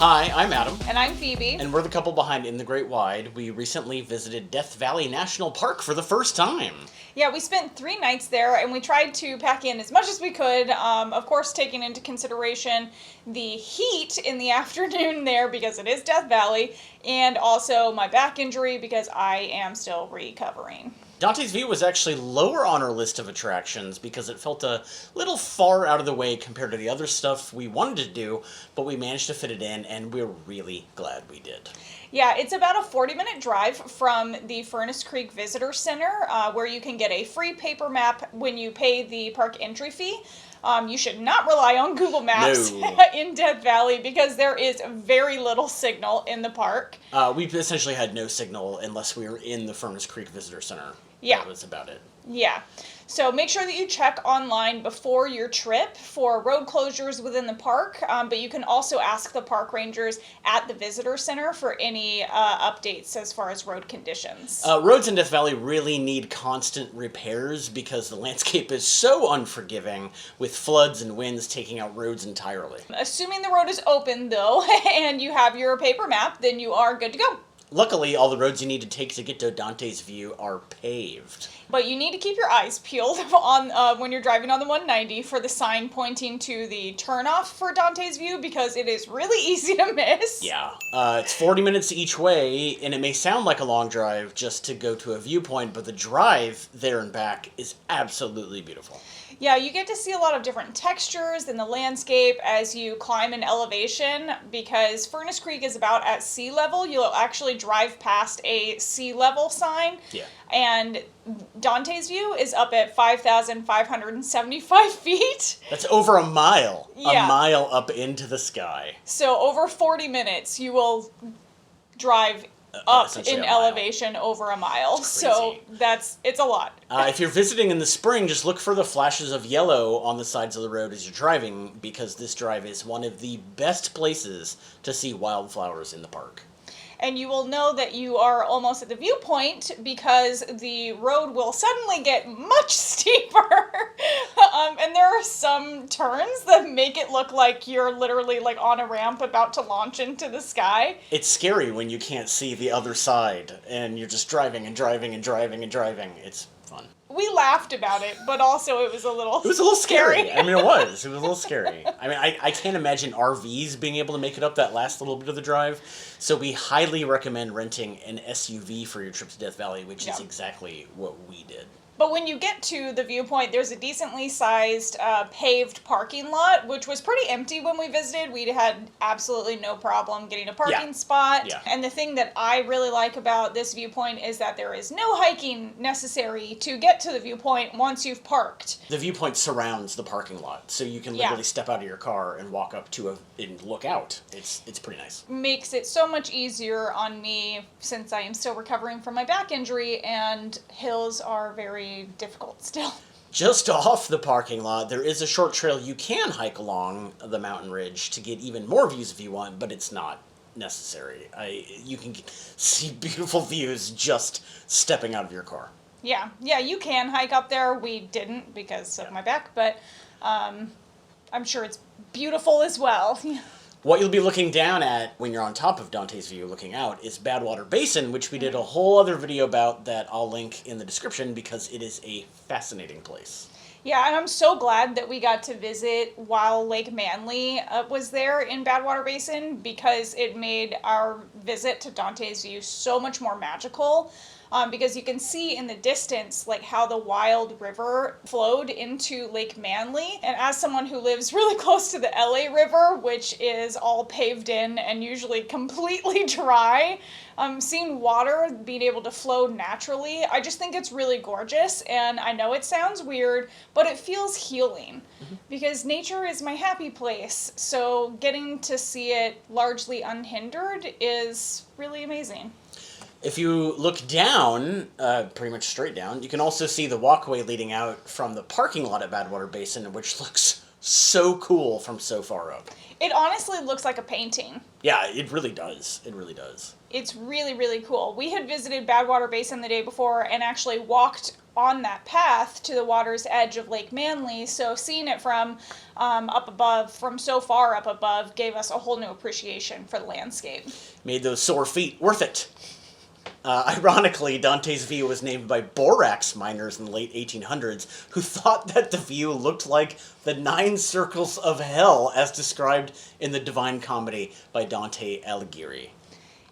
Hi, I'm Adam. And I'm Phoebe. And we're the couple behind In the Great Wide. We recently visited Death Valley National Park for the first time. Yeah, we spent 3 nights there, and we tried to pack in as much as we could, of course taking into consideration the heat in the afternoon there because it is Death Valley, and also my back injury because I am still recovering. Dante's View was actually lower on our list of attractions because it felt a little far out of the way compared to the other stuff we wanted to do, but we managed to fit it in, and we're really glad we did. Yeah, it's about a 40-minute drive from the Furnace Creek Visitor Center, where you can get a free paper map when you pay the park entry fee. You should not rely on Google Maps in Death Valley because there is very little signal in the park. We essentially had no signal unless we were in the Furnace Creek Visitor Center. Yeah. That was about it. Yeah. So make sure that you check online before your trip for road closures within the park, but you can also ask the park rangers at the visitor center for any updates as far as road conditions. Roads in Death Valley really need constant repairs because the landscape is so unforgiving with floods and winds taking out roads entirely. Assuming the road is open, though, and you have your paper map, then you are good to go. Luckily, all the roads you need to take to get to Dante's View are paved. But you need to keep your eyes peeled on when you're driving on the 190 for the sign pointing to the turnoff for Dante's View because it is really easy to miss. Yeah. It's 40 minutes each way, and it may sound like a long drive just to go to a viewpoint, but the drive there and back is absolutely beautiful. Yeah, you get to see a lot of different textures in the landscape as you climb in elevation because Furnace Creek is about at sea level. You'll actually drive past a sea level sign. Yeah. And Dante's View is up at 5,575 feet. That's over a mile. Yeah. A mile up into the sky. So over 40 minutes, you will drive up in elevation over a mile. So it's a lot. If you're visiting in the spring, just look for the flashes of yellow on the sides of the road as you're driving because this drive is one of the best places to see wildflowers in the park. And you will know that you are almost at the viewpoint because the road will suddenly get much steeper. And there are some turns that make it look like you're literally like on a ramp about to launch into the sky. It's scary when you can't see the other side and you're just driving and driving and driving and driving. It's fun. We laughed about it, but also it was a little scary. I mean, it was a little scary. I mean, I can't imagine RVs being able to make it up that last little bit of the drive. So we highly recommend renting an SUV for your trip to Death Valley, which is exactly what we did. But when you get to the viewpoint, there's a decently sized paved parking lot, which was pretty empty when we visited. We had absolutely no problem getting a parking spot. Yeah. And the thing that I really like about this viewpoint is that there is no hiking necessary to get to the viewpoint once you've parked. The viewpoint surrounds the parking lot, so you can literally step out of your car and walk up to and look out. It's pretty nice. Makes it so much easier on me since I am still recovering from my back injury, and hills are very difficult still. Just off the parking lot, there is a short trail you can hike along the mountain ridge to get even more views if you want, but it's not necessary. You can see beautiful views just stepping out of your car. Yeah, you can hike up there. We didn't because of my back, but I'm sure it's beautiful as well. What you'll be looking down at when you're on top of Dante's View looking out is Badwater Basin, which we did a whole other video about that I'll link in the description because it is a fascinating place. Yeah, and I'm so glad that we got to visit while Lake Manly was there in Badwater Basin because it made our visit to Dante's View so much more magical. Because you can see in the distance like how the Wild River flowed into Lake Manly. And as someone who lives really close to the LA River, which is all paved in and usually completely dry, seeing water being able to flow naturally, I just think it's really gorgeous. And I know it sounds weird, but it feels healing because nature is my happy place. So getting to see it largely unhindered is really amazing. If you look down, pretty much straight down, you can also see the walkway leading out from the parking lot at Badwater Basin, which looks so cool from so far up. It honestly looks like a painting. Yeah, it really does. It really does. It's really, really cool. We had visited Badwater Basin the day before and actually walked on that path to the water's edge of Lake Manly, so seeing it from up above, from so far up above, gave us a whole new appreciation for the landscape. Made those sore feet worth it. Ironically, Dante's view was named by borax miners in the late 1800s who thought that the view looked like the 9 circles of hell as described in the Divine Comedy by Dante Alighieri.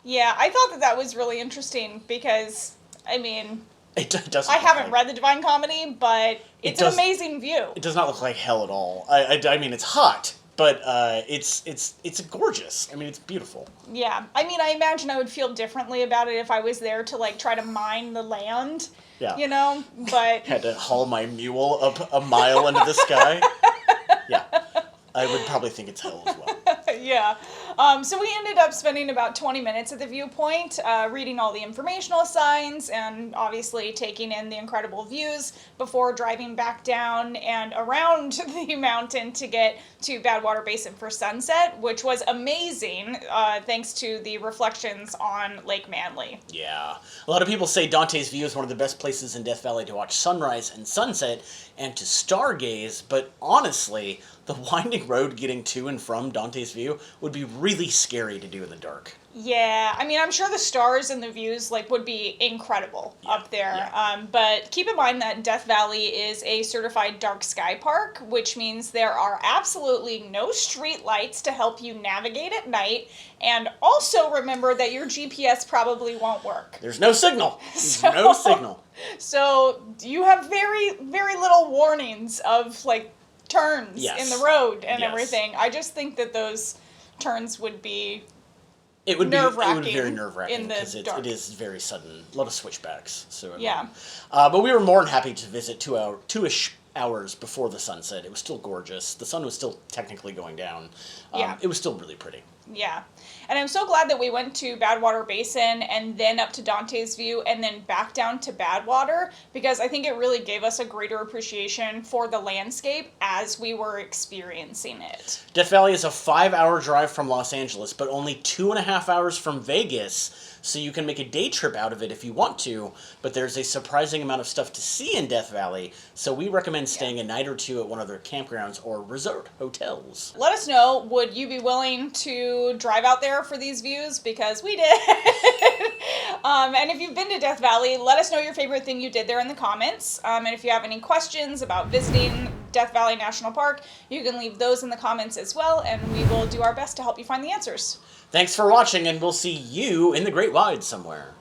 Yeah, I thought that was really interesting because, I mean, I haven't read the Divine Comedy, but it's an amazing view. It does not look like hell at all. I mean, it's hot, but it's gorgeous. I mean, it's beautiful. Yeah, I mean, I imagine I would feel differently about it if I was there to like try to mine the land. Yeah. You know, but had to haul my mule up a mile into the sky. Yeah, I would probably think it's hell as well. Yeah. So we ended up spending about 20 minutes at the viewpoint, reading all the informational signs and obviously taking in the incredible views before driving back down and around the mountain to get to Badwater Basin for sunset, which was amazing thanks to the reflections on Lake Manly. Yeah. A lot of people say Dante's View is one of the best places in Death Valley to watch sunrise and sunset and to stargaze, but honestly, the winding road getting to and from Dante's View would be really scary to do in the dark. Yeah, I mean, I'm sure the stars and the views like would be incredible up there. Yeah. But keep in mind that Death Valley is a certified dark sky park, which means there are absolutely no street lights to help you navigate at night. And also remember that your GPS probably won't work. There's no signal. No signal. So you have very, very little warnings of like turns in the road and everything. I just think that those turns would be nerve-wracking. It would be very nerve-wracking because it is very sudden. A lot of switchbacks. So yeah. But we were more than happy to visit 2-ish hours before the sunset. It was still gorgeous. The sun was still technically going down. Yeah. It was still really pretty. Yeah. And I'm so glad that we went to Badwater Basin and then up to Dante's View and then back down to Badwater because I think it really gave us a greater appreciation for the landscape as we were experiencing it. Death Valley is a 5-hour drive from Los Angeles, but only 2.5 hours from Vegas, so you can make a day trip out of it if you want to, but there's a surprising amount of stuff to see in Death Valley, so we recommend staying a night or two at one of their campgrounds or resort hotels. Let us know, would you be willing to drive out there for these views? Because we did. And if you've been to Death Valley, let us know your favorite thing you did there in the comments. And if you have any questions about visiting Death Valley National Park, you can leave those in the comments as well, and we will do our best to help you find the answers. Thanks for watching, and we'll see you in the Great Wide somewhere.